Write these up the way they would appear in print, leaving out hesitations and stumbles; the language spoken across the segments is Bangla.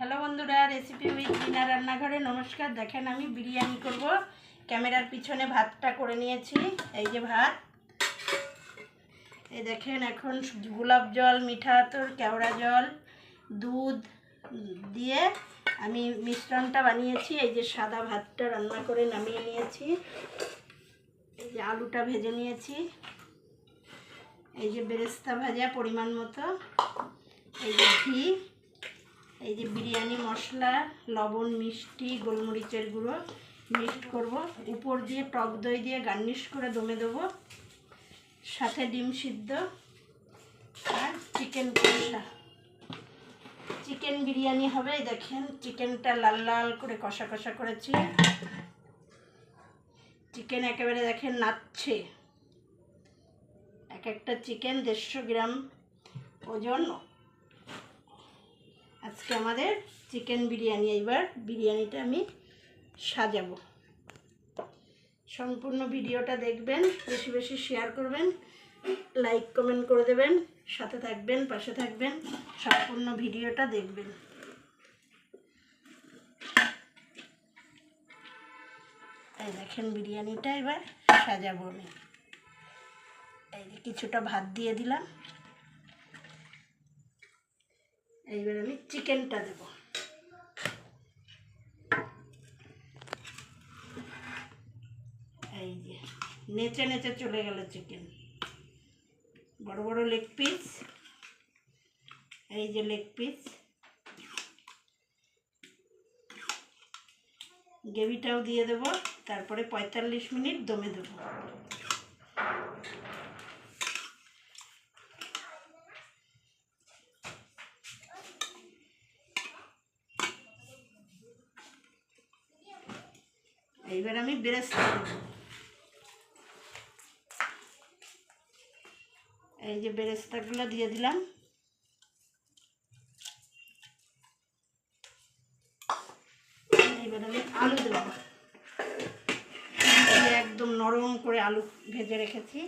হ্যালো বন্ধুরা, রেসিপি উইথ রিনা রান্নাঘরে নমস্কার। দেখেন আমি বিরিয়ানি করব। ক্যামেরার পিছনে ভাতটা করে নিয়েছি। এই যে ভাত, এই দেখেন। এখন গোলাপ জল, মিঠা আতর, কেওড়া জল, দুধ দিয়ে আমি মিশ্রণটা বানিয়েছি। এই যে সাদা ভাতটা রান্না করে নামিয়ে নিয়েছি। এই যে আলুটা ভেজে নিয়েছি। এই যে বেরেস্তা ভাজা পরিমাণ মতো, এই যে ঘি, এই যে বিরিয়ানি মশলা, লবণ, মিষ্টি, গোলমরিচের গুঁড়ো মিক্সড করব। উপর দিয়ে টক দই দিয়ে গার্নিশ করে দমে দেবো। সাথে ডিম সিদ্ধ আর চিকেন কষা। চিকেন বিরিয়ানি হবে। দেখেন চিকেনটা লাল লাল করে কষা কষা করেছি। চিকেন একেবারে দেখেন নাচছে। এক একটা চিকেন 150 গ্রাম ওজন। আজকে আমাদের চিকেন বিরিয়ানি। এবার বিরিয়ানিটা আমি সাজাবো। সম্পূর্ণ ভিডিওটা দেখবেন, বেশি বেশি শেয়ার করবেন, লাইক কমেন্ট করে দেবেন, সাথে থাকবেন, পাশে থাকবেন, সম্পূর্ণ ভিডিওটা দেখবেন। এই দেখেন বিরিয়ানিটা এবার সাজাবো আমি। এই যে কিছুটা ভাত দিয়ে দিলাম। এইবার আমি চিকেনটা দেবো। এই যে নেচে নেচে চলে গেল চিকেন। বড় বড় লেগ পিস, এই যে লেগ পিস। গ্রেভিটাও দিয়ে দেবো। তারপরে 45 মিনিট দমে দেবো। এইবার আমি বেরেস্তা দেবো। এই যে বেরেস্তাগুলো দিয়ে দিলাম। এইবার আমি আলু দেবো। একদম নরম করে আলু ভেজে রেখেছি।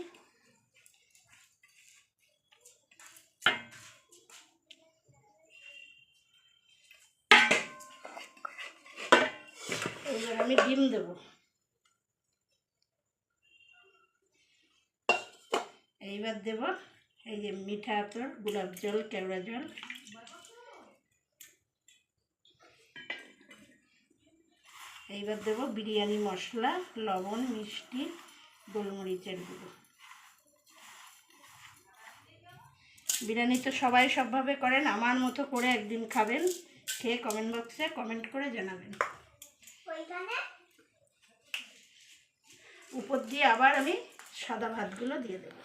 এইবার আমি ডিম দেবো। এইবার দেব এই যে মিঠা আতর, গোলাপ জল, কেওড়া জল। এইবার দেব বিরিয়ানি মশলা, লবণ, মিষ্টি, গোলমরিচের গুঁড়ো। বিরিয়ানি তো সবাই সবভাবে করেন, আমার মতো করে একদিন খাবেন। খেয়ে কমেন্ট বক্সে কমেন্ট করে জানাবেন। উপর দিয়ে আবার আমি সাদা ভাতগুলো দিয়ে দেব।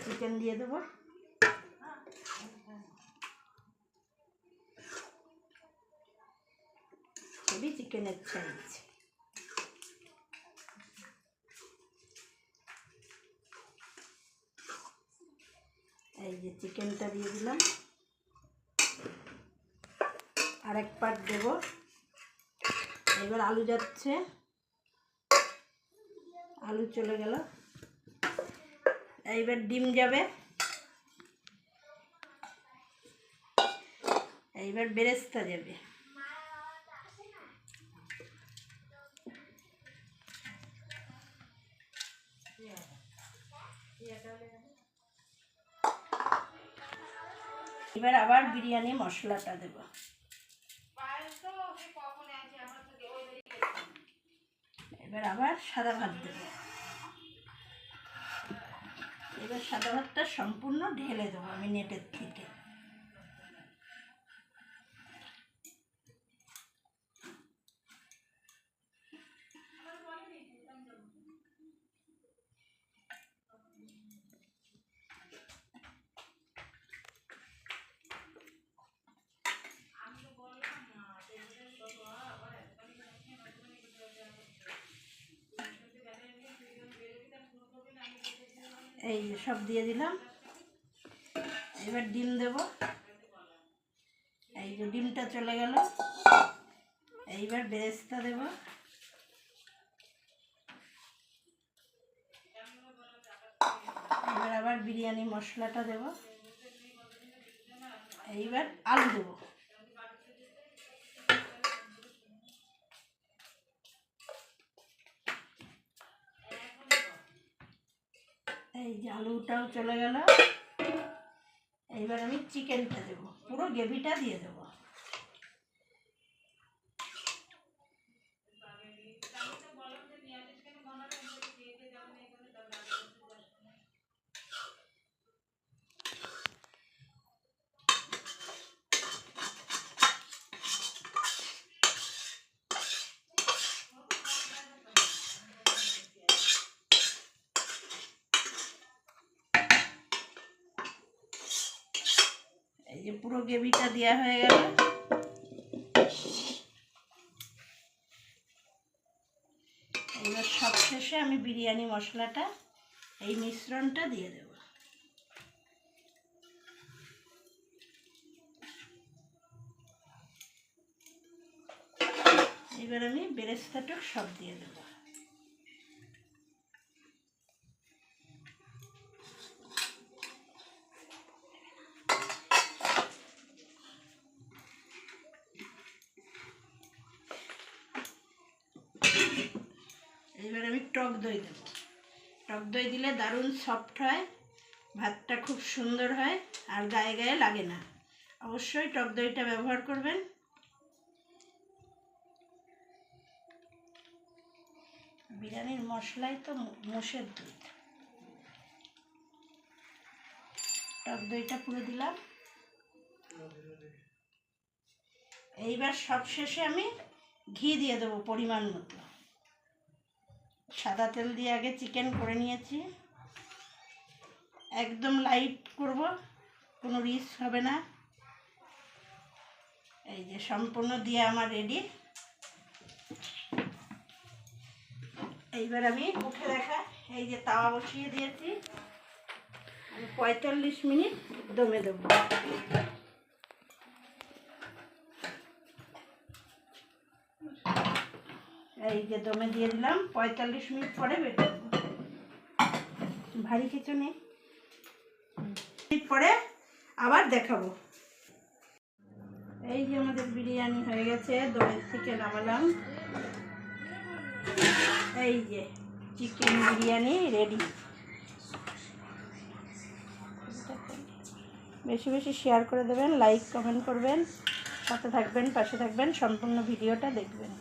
চিকেন দিয়ে দেবো। খুবই চিকেনের সাইজ। এই যে চিকেনটা দিয়ে দিলাম। আরেক পার্ট দেব। এবার আলু যাচ্ছে, আলু চলে গেল। এইবার ডিম যাবে। এইবার বেরেস্তা যাবে। এবার আবার বিরিয়ানি মশলাটা দেব। এবার আবার সাদা ভাত দেব। এবার সাদা ভাতটা সম্পূর্ণ ঢেলে দেবো আমি নেটের থেকে। এই যে সব দিয়ে দিলাম। এবার ডিম দেব। এই যে ডিমটা চলে গেল। এইবার বেরেস্তা দেব। এবার আবার বিরিয়ানি মশলাটা দেব। এইবার আলু দেব। এই যে আলুটাও চলে গেল। এইবার আমি চিকেনটা দেব, পুরো গ্রেভিটা দিয়ে দেব। এই যে পুরো গ্রেভিটা দেওয়া হয়ে গেল। এবার সবশেষে আমি বিরিয়ানি মশলাটা, এই মিশ্রণটা দিয়ে দেব। এবার আমি বেরেস্তাটা সব দিয়ে দেব। এবার আমি টক দই দেব। টক দই দিলে দারুণ সফট হয়, ভাতটা খুব সুন্দর হয়, আর গায়ে গায়ে লাগে না। অবশ্যই টক দইটা ব্যবহার করবেন। বিরিয়ানির মশলাই তো মোষের দুধ। টক দইটা পুরো দিলাম। এইবার সবশেষে আমি ঘি দিয়ে দেবো পরিমাণ মতো। সাদা তেল দিয়ে আগে চিকেন করে নিয়েছি। একদম লাইট করব, কোনো রিস্ক হবে না। এই যে সম্পূর্ণ দিয়ে আমার রেডি। এইবার আমি মুখে দেখা, এই যে তাওয়া বসিয়ে দিয়েছি, আমি 45 মিনিট দমে দেবো। এই যে দমে দিয়ে দিলাম, 45 মিনিট পরে বের করব। ভারী কিছু নেই, মিনিট পরে আবার দেখাবো। এই যে আমাদের বিরিয়ানি হয়ে গেছে, দমের থেকে নামালাম। এই যে চিকেন বিরিয়ানি রেডি। বেশি বেশি শেয়ার করে দেবেন, লাইক কমেন্ট করবেন, সাথে থাকবেন, পাশে থাকবেন, সম্পূর্ণ ভিডিওটা দেখবেন।